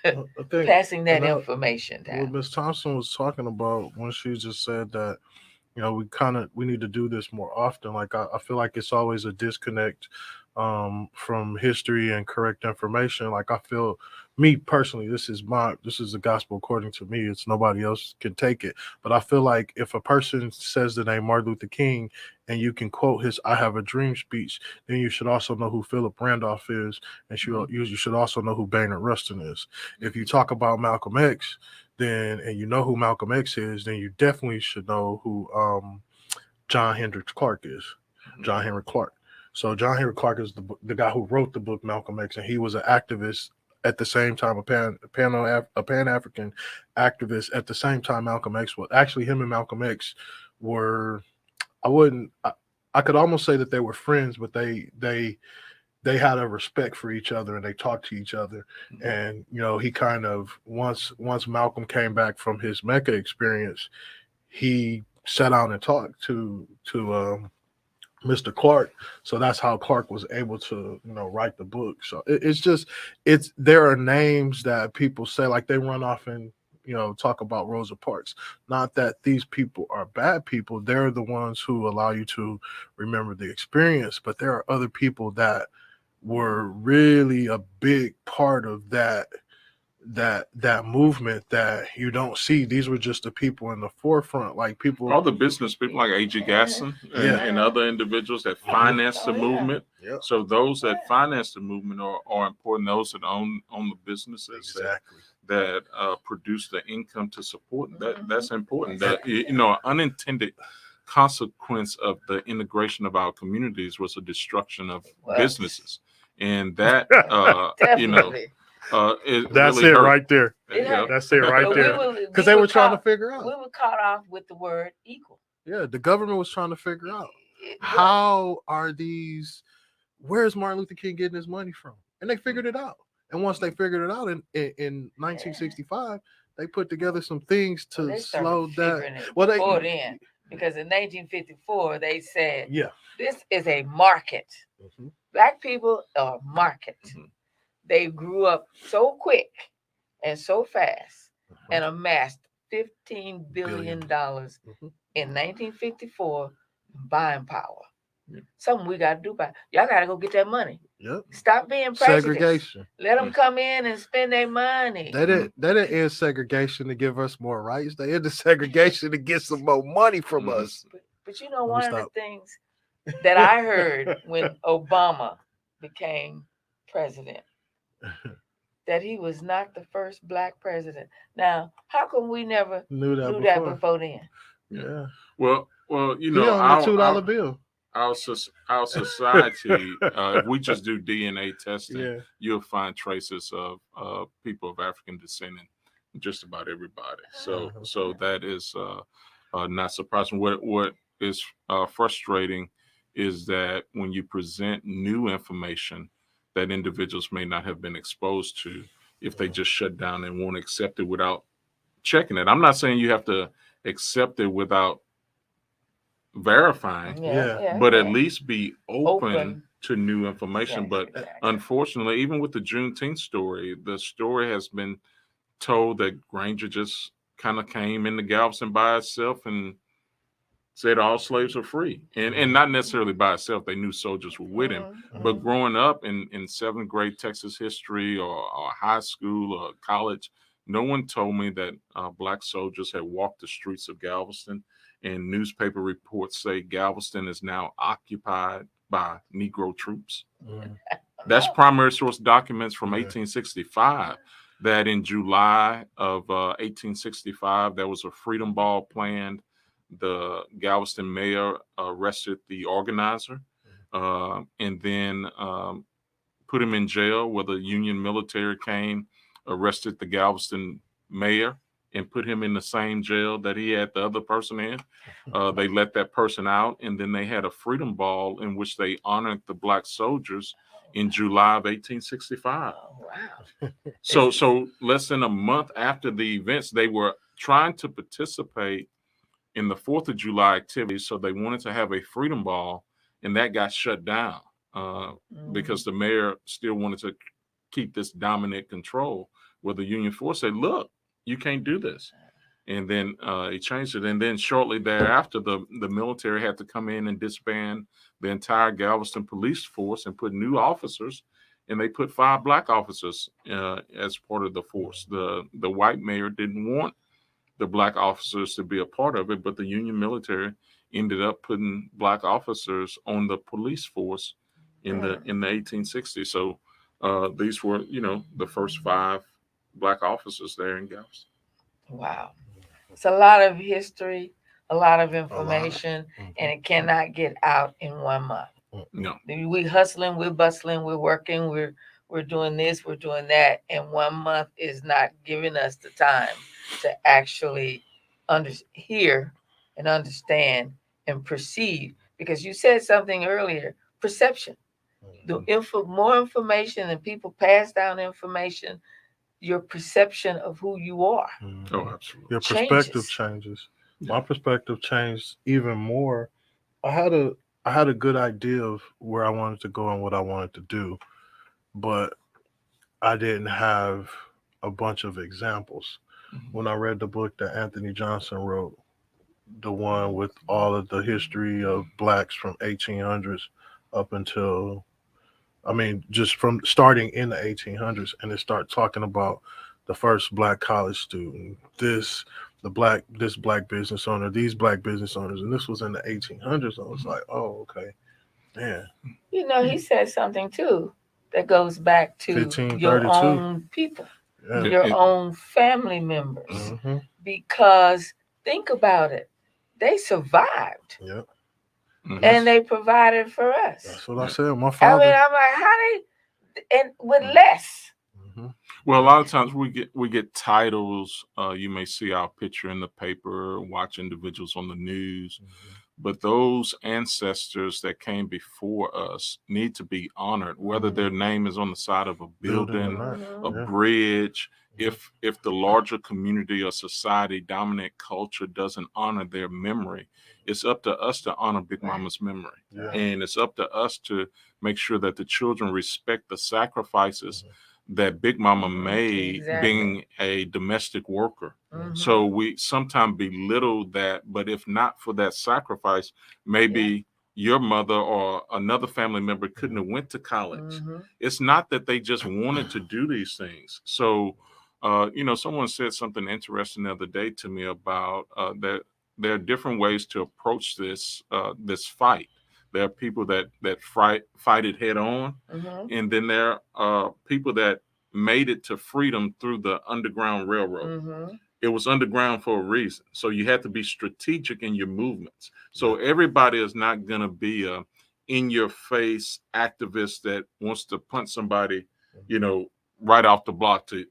I think passing that information down? What Ms. Thompson was talking about when she just said that, we need to do this more often. Like I feel like it's always a disconnect from history and correct information. Like I feel, me personally, this is the gospel according to me. It's nobody else can take it. But I feel like if a person says the name Martin Luther King and you can quote his "I Have a Dream" speech, then you should also know who Philip Randolph is, and you should also know who Bayard Rustin is. If you talk about Malcolm X, and you know who Malcolm X is, then you definitely should know who John Henry Clark is. John Henry Clark. So John Henry Clark is the guy who wrote the book Malcolm X, and he was an activist at the same time, a Pan-African activist at the same time Malcolm X was. Actually, him and Malcolm X were, I could almost say that they were friends, but they had a respect for each other and they talked to each other. And, he kind of, once Malcolm came back from his Mecca experience, he sat down and talked to Mr. Clark. So that's how Clark was able to, write the book. So there are names that people say, like they run off and, talk about Rosa Parks. Not that these people are bad people. They're the ones who allow you to remember the experience. But there are other people that were really a big part of that movement that you don't see. These were just the people in the forefront, like people, all the business people like A.G. Gasson and other individuals that financed the movement. So those that financed the movement are important. Those that own the businesses that produce the income to support that's important. That an unintended consequence of the integration of our communities was a destruction of businesses, and that that's really it hurt. right there. That's it right there. Because they were trying to figure out. We were caught off with the word equal. Yeah, the government was trying to figure out where's Martin Luther King getting his money from? And they figured it out. And once they figured it out in 1965, they put together some things to slow that. Then, because in 1954 they said, this is a market. Black people are a market. They grew up so quick and so fast and amassed $15 billion in 1954 buying power. Something we got to do about it. Y'all got to go get that money. Stop being prejudiced. Segregation. Let them come in and spend their money. They didn't end segregation to give us more rights. They ended segregation to get some more money from us. But one of the things that I heard when Obama became president, that he was not the first Black president. Now, how come we never knew that before then? Yeah. Well, he on the $2 bill. Our society, if we just do DNA testing, you'll find traces of people of African descent in just about everybody. So that is not surprising. What is frustrating is that when you present new information that individuals may not have been exposed to, if they just shut down and won't accept it without checking it. I'm not saying you have to accept it without verifying, but at least be open to new information. But unfortunately, even with the Juneteenth story, the story has been told that Granger just kind of came into Galveston by itself and said all slaves are free, and not necessarily by itself. They knew soldiers were with him, but growing up in 7th grade Texas history or high school or college, no one told me that Black soldiers had walked the streets of Galveston, and newspaper reports say Galveston is now occupied by Negro troops. That's primary source documents from 1865. that in July of 1865, there was a freedom ball planned. The Galveston mayor arrested the organizer and then put him in jail, where the Union military came, arrested the Galveston mayor, and put him in the same jail that he had the other person in. They let that person out, and then they had a freedom ball in which they honored the black soldiers in July of 1865. Oh, wow. So less than a month after the events, they were trying to participate in the 4th of July activities. So they wanted to have a freedom ball, and that got shut down because the mayor still wanted to keep this dominant control, where the Union force said, look, you can't do this. And then he changed it. And then shortly thereafter, the military had to come in and disband the entire Galveston police force and put new officers. And they put 5 black officers as part of the force. The white mayor didn't want the black officers to be a part of it, but the Union military ended up putting black officers on the police force in the 1860s. So these were, the first 5 black officers there in Galveston. Wow. It's a lot of history, a lot of information, and it cannot get out in 1 month. No. We hustling, we're bustling, we're working, we're doing this, we're doing that, and 1 month is not giving us the time to actually hear and understand and perceive. Because you said something earlier, perception. The more information and people pass down information, your perception of who you are. Oh, absolutely. Your perspective changes. My perspective changed even more. I had a good idea of where I wanted to go and what I wanted to do, but I didn't have a bunch of examples. When I read the book that Anthony Johnson wrote, the one with all of the history of blacks from 1800s up until, just from starting in the 1800s, and it started talking about the first black college student, this black business owner, these black business owners, and this was in the 1800s. I was like, oh, okay, man. He said something too that goes back to your own people, your own family members, because think about it, they survived. Yep. And they provided for us. That's what I said. My father. I'm like, how and with less. Well, a lot of times we get titles. You may see our picture in the paper, watch individuals on the news, but those ancestors that came before us need to be honored, whether their name is on the side of a building, a bridge. If the larger community or society, dominant culture, doesn't honor their memory, it's up to us to honor Big Mama's memory. And it's up to us to make sure that the children respect the sacrifices that Big Mama made being a domestic worker. So we sometimes belittle that, but if not for that sacrifice, maybe your mother or another family member couldn't have went to college. It's not that they just wanted to do these things. So, someone said something interesting the other day to me about that there are different ways to approach this fight. There are people that fight it head on, and then there are people that made it to freedom through the Underground Railroad. It was underground for a reason. So you had to be strategic in your movements. So everybody is not going to be a in-your-face activist that wants to punch somebody, right off the block to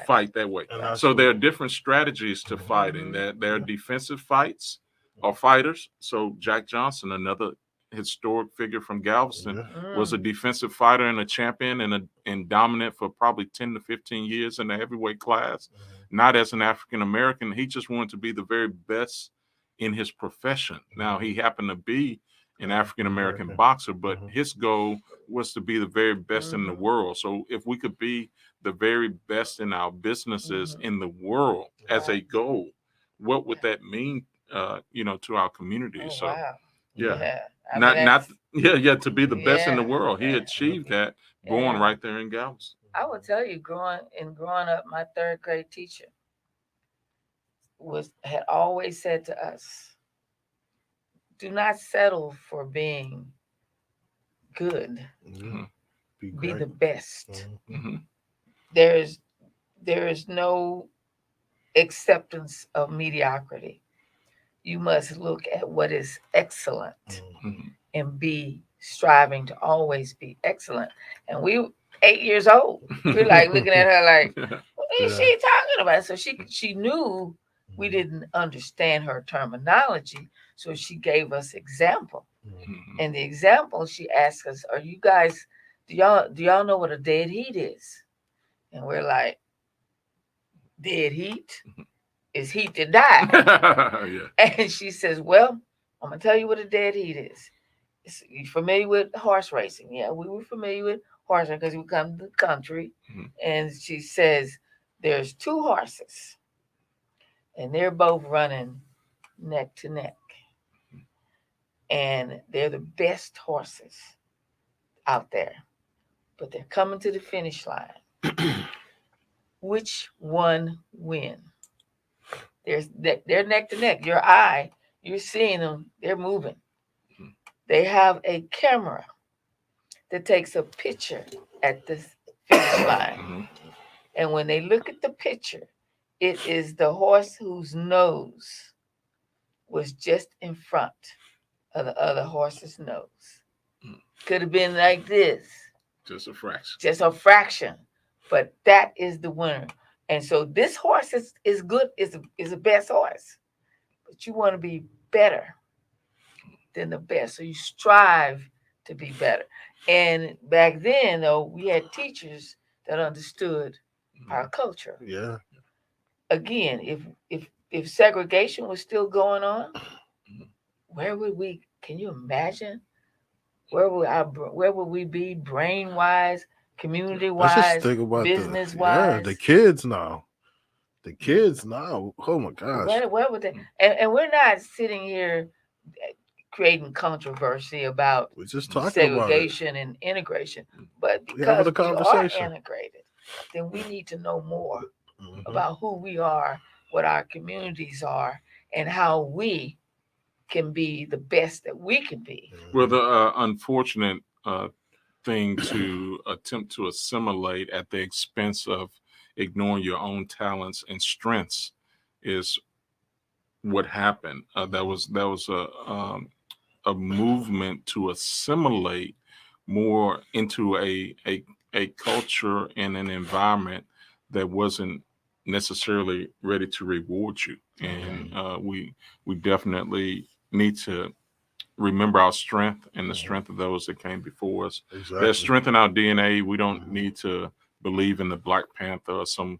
fight that way. So there are different strategies to fighting. There are defensive fights or fighters. So Jack Johnson, another historic figure from Galveston, was a defensive fighter and a champion and dominant for probably 10 to 15 years in the heavyweight class. Not as an African American, he just wanted to be the very best in his profession. Now he happened to be an African American boxer, but his goal was to be the very best in the world. So if we could be the very best in our businesses in the world as a goal, what would that mean to our community? Wow. To be the best in the world. He achieved that born right there in Galveston. I will tell you, growing up, my 3rd grade teacher had always said to us, do not settle for being good. Be the best. there is no acceptance of mediocrity. You must look at what is excellent Mhm. and be striving to always be excellent. And we 8 years old. We're like looking at her like, what is she talking about? So she knew we didn't understand her terminology. So she gave us example. Mhm. And the example she asked us, are you guys, do y'all know what a dead heat is? And we're like, dead heat is heat to die. Yeah. And she says, well, I'm gonna tell you what a dead heat is. You familiar with horse racing? Yeah, we were familiar with horse racing because we come to the country. Mhm. And she says, there's two horses, and they're both running neck to neck. And they're the best horses out there, but they're coming to the finish line. Which one win? They're neck to neck. Your eye, you're seeing them, they're moving. Mhm. They have a camera that takes a picture at the finish line. Mhm. And when they look at the picture, it is the horse whose nose was just in front of the other horse's nose. Mm. Could have been like this, Just a fraction. just a fraction, but that is the winner. And so this horse is good, is the best horse, but you want to be better than the best. So you strive to be better. And back then, though, we had teachers that understood our culture. Yeah. Again, if segregation was still going on, where would we? Can you imagine? Where would we be, brain wise, community Let's just wise, think about business the wise? kids now. The kids now. Oh my gosh. Where would they? And we're not sitting here creating controversy about We're just talking about it. segregation and integration, but We having because a we are conversation. integrated, then we need to know more Mhm. about who we are, what our communities are, and how we can be the best that we can be. Well, the unfortunate thing to attempt to assimilate at the expense of ignoring your own talents and strengths is what happened. That was a movement to assimilate more into a culture and an environment that wasn't necessarily ready to reward you. And we definitely need to remember our strength and the strength of those that came before us. Exactly. There's strength in our DNA. We don't need to believe in the Black Panther or some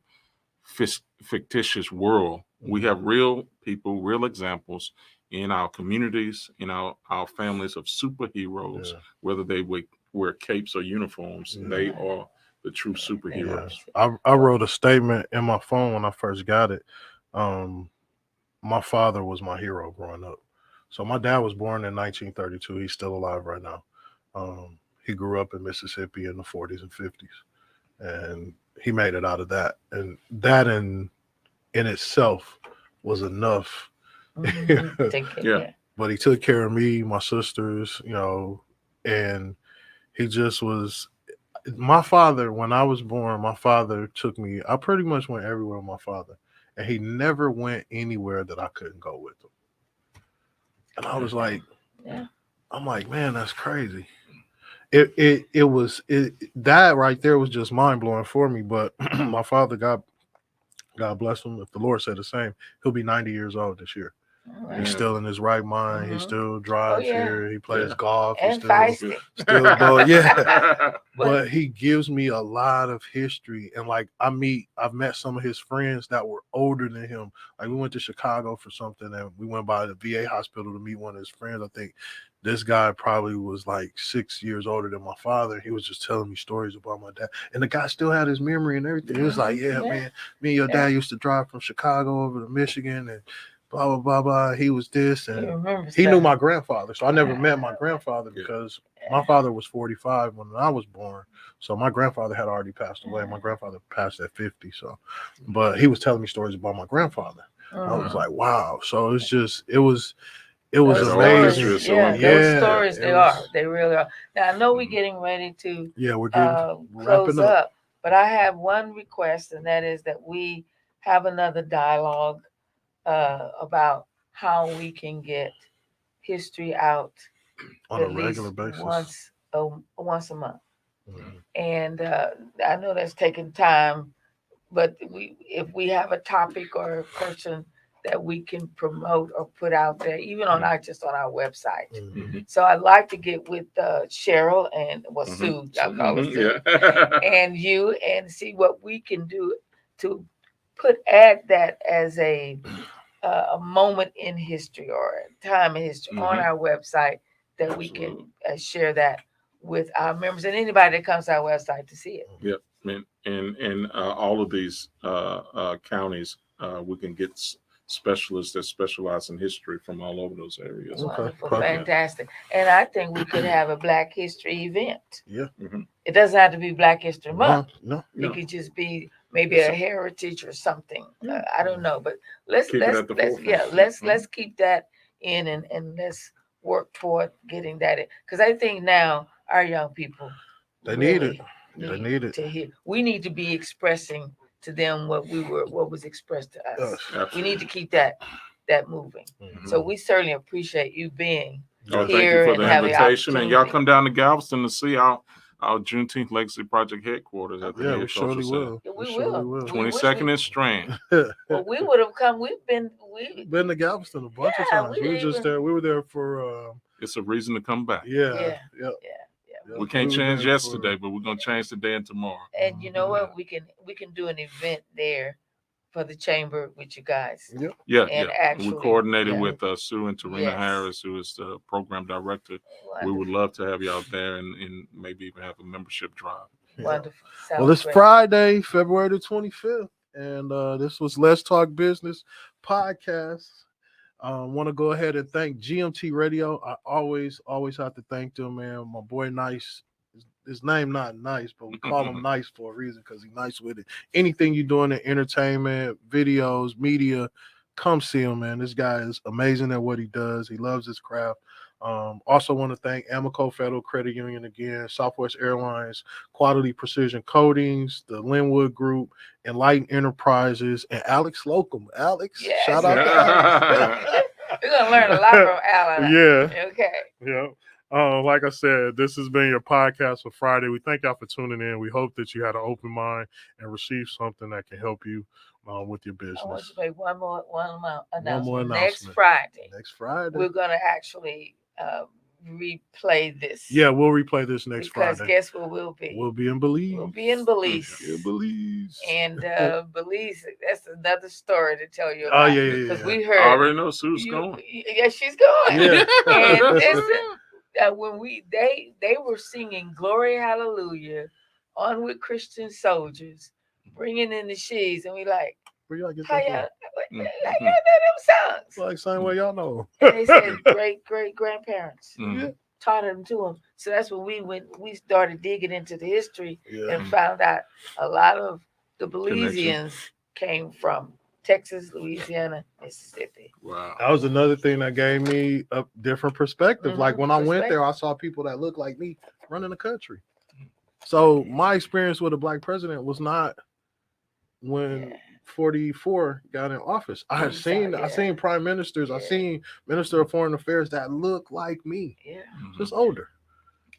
fictitious world. We have real people, real examples in our communities, in our families of superheroes, whether they wear capes or uniforms. They are the true superheroes. I wrote a statement in my phone when I first got it. My father was my hero growing up. So my dad was born in 1932. He's still alive right now. He grew up in Mississippi in the 40s and 50s, and he made it out of that. And that in itself was enough. Yeah. But he took care of me, my sisters, and he just was. My father, when I was born, my father took me. I pretty much went everywhere with my father, and he never went anywhere that I couldn't go with him. And I was like, I'm like, man, that's crazy. It was that right there was just mind blowing for me. But my father, God bless him. If the Lord said the same, he'll be 90 years old this year. Right. He's still in his right mind. He still drives here. He plays golf. And still But he gives me a lot of history. And like I've met some of his friends that were older than him. Like we went to Chicago for something and we went by the VA hospital to meet one of his friends. I think this guy probably was like 6 years older than my father. He was just telling me stories about my dad. And the guy still had his memory and everything. He was like, man, me and your dad used to drive from Chicago over to Michigan and blah, blah, blah, blah. He was this. And he knew my grandfather. So I never met my grandfather because my father was 45 when I was born. So my grandfather had already passed away. My grandfather passed at 50. So, but he was telling me stories about my grandfather. I was like, wow. So it's just, it was those amazing. Stories, those stories, they really are. Now I know we're getting ready to we're getting close up, But I have one request, and that is that we have another dialogue about how we can get history out On a at least regular basis. once a month. Mhm. And I know that's taking time, but if we have a topic or a person that we can promote or put out there, even on just on our website. Mhm. So I'd like to get with Cheryl and Sue, I'll call her Sue, Yeah. and you, and see what we can do to add that as a moment in history or a time in history on our website, that we can share that with our members and anybody that comes to our website to see it. Yep. And all of these counties, we can get specialists that specialize in history from all over those areas. Okay. Wonderful, Perfect. fantastic. And I think we could have a Black History event. Yeah. It doesn't have to be Black History Month. No. It could just be maybe a heritage or something. I don't know, but let's Keep it at the forefront. let's keep that in, and let's work toward getting that in, because I think now our young people They need it. really They need it. to hear. We need to be expressing to them what was expressed to us. We need to keep that moving. Mhm. So we certainly appreciate you being Oh, here thank you for and the have the invitation. And y'all opportunity. come down to Galveston to see our Juneteenth Legacy Project headquarters at the Yeah, we Neocultural surely Center. will. Yeah, we surely will. 22nd and Strand. Well, we would have come. We've been to Galveston a bunch of Yeah, times. we We were just even- there. We were there for It's a reason to come back. yeah. We can't were change there yesterday, but we're gonna change today and tomorrow. And you know what? We can do an event there for the chamber with you guys. Yeah, And yeah. actually, We coordinated yeah. with Sue and Tarina Yes. Harris, who is the program director. We would love to have you out there and maybe even have a membership drive. Wonderful. Well, Sounds it's great. Friday, February the 25th, and this was Let's Talk Business podcast. Want to go ahead and thank GMT Radio. I always have to thank them, man. My boy Nice. His name not Nice, but we call him Nice for a reason, because he's nice with it. Anything you're doing in entertainment, videos, media, come see him, man. This guy is amazing at what he does. He loves his craft. Also want to thank Amico Federal Credit Union again, Southwest Airlines, Quality Precision Coatings, the Linwood Group, Enlighten Enterprises, and Alex Slocum. Alex, Yes. shout out to Alex. We're gonna learn a lot from Alan. Yeah. Okay. Yeah. Like I said, this has been your podcast for Friday. We thank y'all for tuning in. We hope that you had an open mind and received something that can help you with your business. I want you to make one more announcement. more Next announcement. Friday, Next Friday. we're gonna actually replay this. Yeah, we'll replay this next because Friday. guess where we'll be? We'll be in Belize. We'll be in Belize. Yeah, Belize. And Belize, that's another story to tell you Oh, about. yeah. Because we I heard. already know Sue's going. Yeah, she's going. Yeah. And listen, when they were singing "Glory Hallelujah" on with Christian soldiers, bringing in the sheaves, and we like, Where y'all get how that y'all from? know them songs? Like same way y'all know. And they said great grandparents Mhm. taught them to them. So that's when we started digging into the history Yeah. and found out a lot of the Belizeans came from Texas, Louisiana, Mississippi. Wow. That was another thing that gave me a different perspective. Mhm, Like when I went there, I saw people that looked like me running the country. So my experience with a black president was not when 44 got in office. I seen prime ministers, I seen minister of foreign affairs that look like me, Yeah. just older,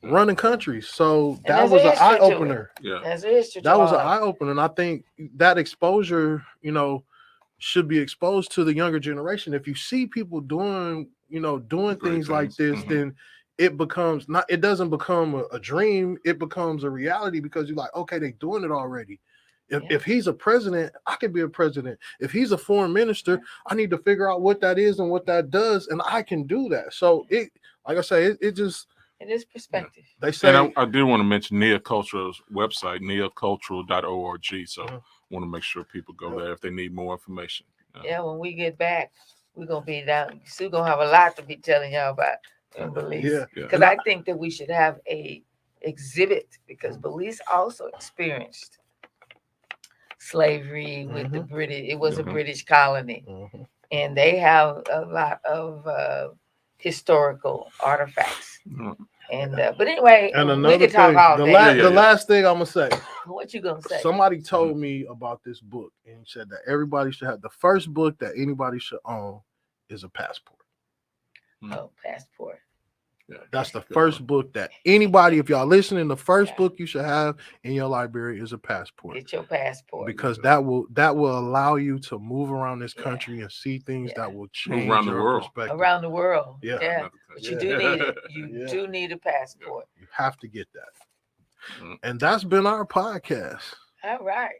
running countries. So And that there's was a an history to eye it. opener. Yeah. That's a history. That was an an eye opener, and I think that exposure, should be exposed to the younger generation. If you see people doing things like this, then it becomes not. It doesn't become a dream. It becomes a reality, because you're like, okay, they're doing it already. If he's a president, I could be a president. If he's a foreign minister, I need to figure out what that is and what that does, and I can do that. So it, like I say, it just. It is perspective. They say. And I do want to mention Neocultural's website, neocultural.org. So want to make sure people go there if they need more information. Yeah, when we get back, we're gonna be down. Sue gonna have a lot to be telling y'all about in Belize. Yeah. Because I think that we should have a exhibit, because Belize also experienced slavery with the British. It was a British colony, and they have a lot of historical artifacts And but anyway, And we another could talk thing, all the, day. Yeah, the yeah. last thing I'm gonna say. What you gonna say? Somebody told me about this book and said that everybody should have the first book that anybody should own is a passport. Oh, passport. Yeah, That's the good first one. book that anybody, if y'all listening, the first Yeah. book you should have in your library is a passport. Get your passport. Because that will allow you to move around this Yeah. country and see things Yeah. that will change around the your world. perspective. Around the world. Yeah. Yeah. But you do need it. You Yeah. do need a passport. You have to get that. Mhm. And that's been our podcast. All right.